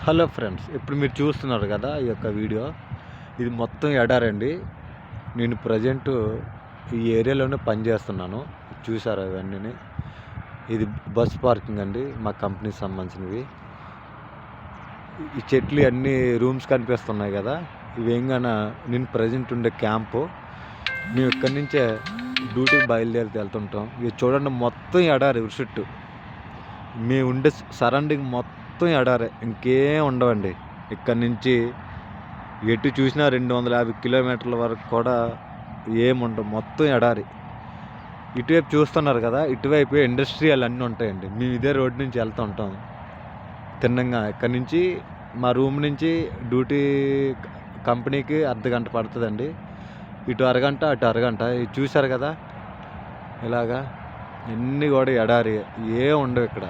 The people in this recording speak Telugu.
హలో ఫ్రెండ్స్, ఇప్పుడు మీరు చూస్తున్నారు కదా ఈ యొక్క వీడియో. ఇది మొత్తం ఎడారండి. నేను ప్రజెంటు ఈ ఏరియాలోనే పనిచేస్తున్నాను. చూసారా ఇవన్నీ? ఇది బస్ పార్కింగ్ అండి, మా కంపెనీకి సంబంధించినవి. ఈ చెట్లు అన్నీ రూమ్స్ కనిపిస్తున్నాయి కదా, ఇవేంగాన నేను ప్రజెంట్ ఉండే క్యాంపు. మేము ఇక్కడి నుంచే డ్యూటీకి బయలుదేరి వెళ్తుంటాం. ఇది చూడండి, మొత్తం ఎడారి చుట్టూ. మేము ఉండే సరౌండింగ్ మొత్తం ఎడారే, ఇంకేం ఉండవండి. ఇక్కడి నుంచి ఎటు చూసినా 250 కిలోమీటర్ల వరకు కూడా ఏముండవు, మొత్తం ఎడారి. ఇటువైపు చూస్తున్నారు కదా, ఇటువైపు ఇండస్ట్రియల్ అన్నీ ఉంటాయండి. మేము ఇదే రోడ్ నుంచి వెళ్తూ ఉంటాం తిన్నంగా. ఇక్కడి నుంచి మా రూమ్ నుంచి డ్యూటీ కంపెనీకి అర్ధగంట పడుతుందండి. ఇటు అరగంట, అటు అరగంట. ఇది చూశారు కదా, ఇలాగా అన్నీ కూడా ఎడారి, ఏం ఉండవు ఇక్కడ.